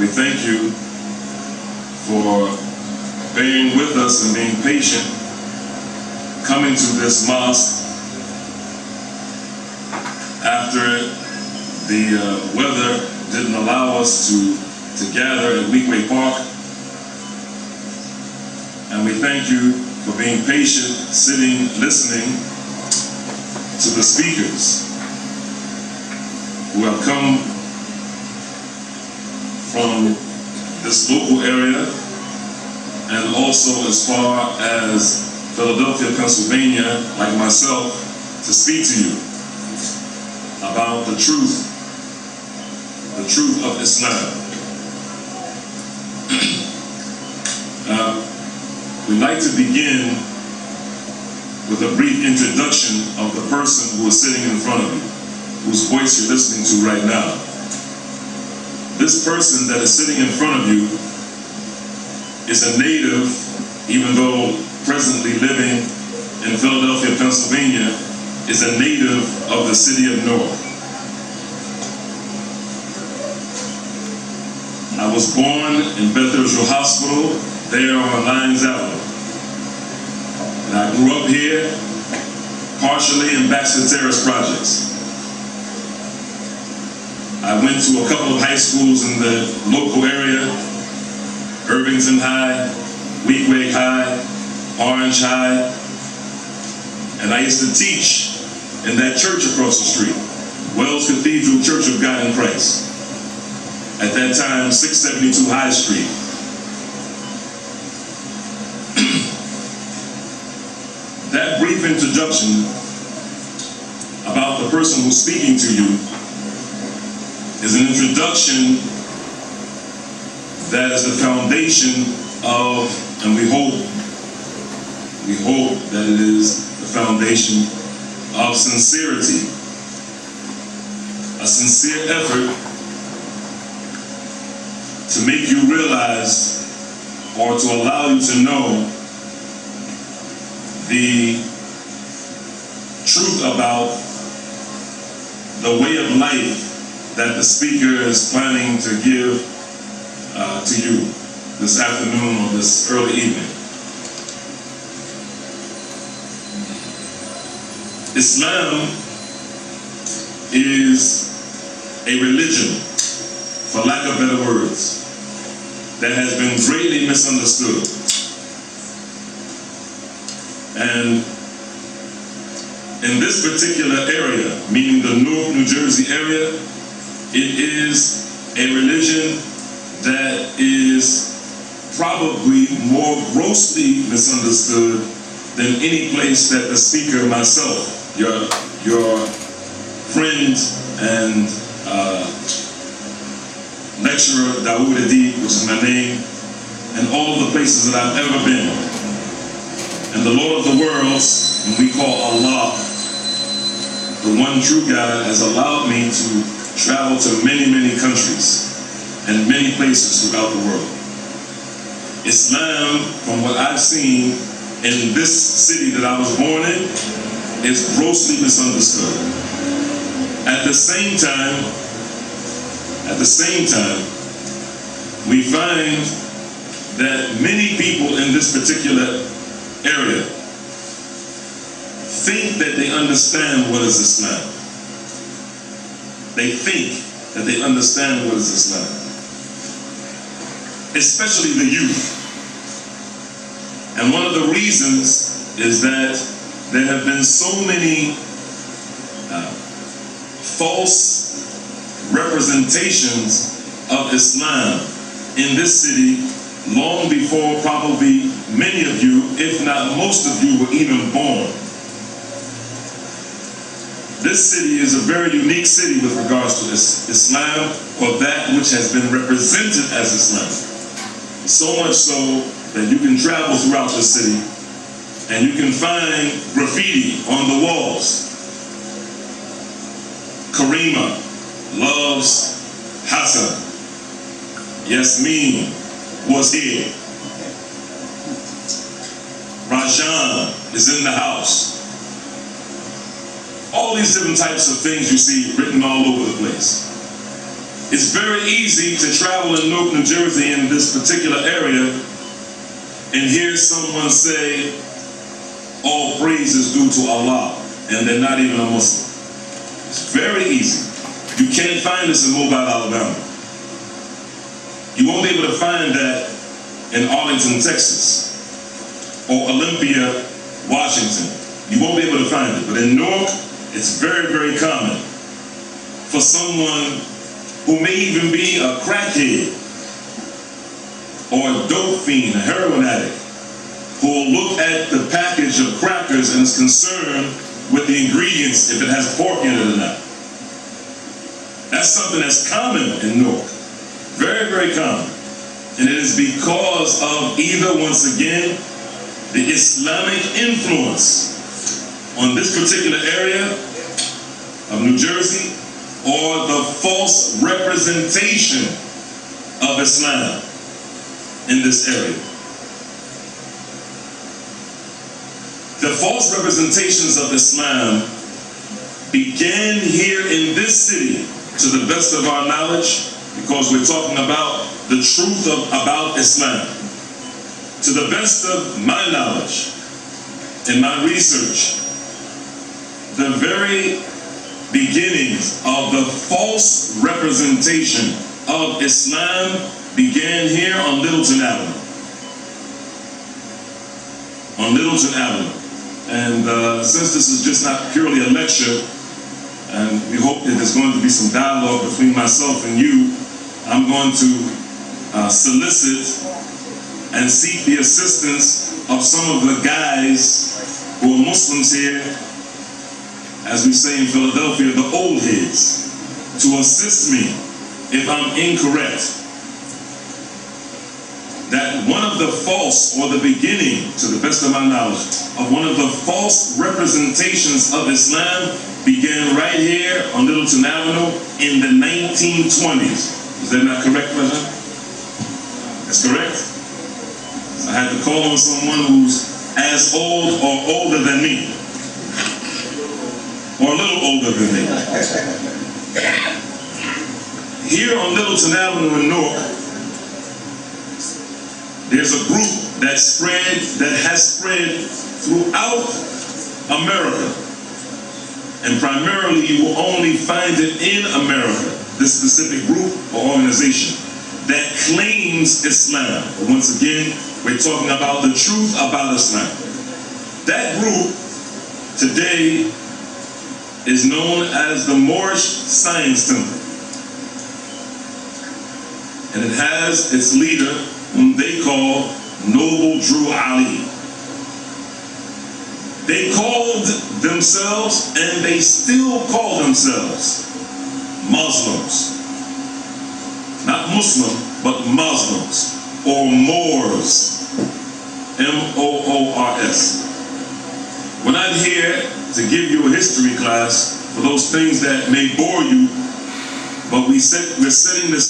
we thank you for being with us and being patient, coming to this mosque after the weather didn't allow us to gather at Weekway Park. And we thank you for being patient, sitting, listening to the speakers who have come from this local area and also as far as Philadelphia, Pennsylvania, like myself, to speak to you about the truth of Islam. We'd like to begin with a brief introduction of the person who is sitting in front of you, whose voice you're listening to right now. This person that is sitting in front of you is a native, even though presently living in Philadelphia, Pennsylvania, is a native of the city of Newark. I was born in Beth Israel Hospital, there on Lyons Avenue. And I grew up here, partially in Baxter Terrace projects. I went to a couple of high schools in the local area, Irvington High, Weekway High, Orange High, and I used to teach in that church across the street, Wells Cathedral Church of God in Christ. At that time, 672 High Street. That brief introduction about the person who's speaking to you is an introduction that is the foundation of, and we hope that it is the foundation of sincerity, a sincere effort to make you realize or to allow you to know the truth about the way of life that the speaker is planning to give to you this afternoon or this early evening. Islam is a religion, for lack of better words, that has been greatly misunderstood. And in this particular area, meaning the Newark, New Jersey area, it is a religion that is probably more grossly misunderstood than any place that the speaker, myself, your friend and lecturer Dawud, Adeeb, which is my name, and all of the places that I've ever been. And the Lord of the worlds, whom we call Allah, the one true God, has allowed me to travel to many, many countries and many places throughout the world. Islam, from what I've seen in this city that I was born in, is grossly misunderstood. At the same time, we find that many people in this particular area think that they understand what is Islam. They think that they understand what is Islam. Especially the youth. And one of the reasons is that there have been so many false representations of Islam in this city long before probably many of you, if not most of you, were even born. This city is a very unique city with regards to Islam, or that which has been represented as Islam. So much so that you can travel throughout the city and you can find graffiti on the walls. Karima loves Hassan. Yasmin was here. Rajan is in the house. All these different types of things you see written all over the place. It's very easy to travel in Newark, New Jersey in this particular area and hear someone say, all praise is due to Allah, and they're not even a Muslim. It's very easy. You can't find this in Mobile, Alabama. You won't be able to find that in Arlington, Texas, or Olympia, Washington. You won't be able to find it. But in Newark, it's very, very common for someone who may even be a crackhead or a dope fiend, a heroin addict, who will look at the package of crackers and is concerned with the ingredients, if it has pork in it or not. That's something that's common in Newark. Very, very common. And it is because of either, once again, the Islamic influence on this particular area of New Jersey, or the false representation of Islam in this area. The false representations of Islam began here in this city, to the best of our knowledge, because we're talking about the truth about Islam. To the best of my knowledge and my research, the very beginnings of the false representation of Islam began here on Littleton Avenue. On Littleton Avenue. And since this is just not purely a lecture, and we hope that there's going to be some dialogue between myself and you, I'm going to solicit and seek the assistance of some of the guys who are Muslims here, as we say in Philadelphia, the old heads, to assist me if I'm incorrect. That one of the false, or the beginning, to the best of my knowledge, of one of the false representations of Islam began right here on Littleton Avenue in the 1920s. Is that not correct, President? That's correct? I had to call on someone who's as old or older than me. Or a little older than me. Here on Littleton Avenue in Newark, there's a group that has spread throughout America. And primarily you will only find it in America, this specific group or organization that claims Islam. But once again, we're talking about the truth about Islam. That group today is known as the Moorish Science Temple. And it has its leader, whom they call Noble Drew Ali. They called themselves, and they still call themselves, Muslims. Not Muslim, but Muslims, or Moors, M-O-O-R-S. We're not here to give you a history class for those things that may bore you, but we're setting this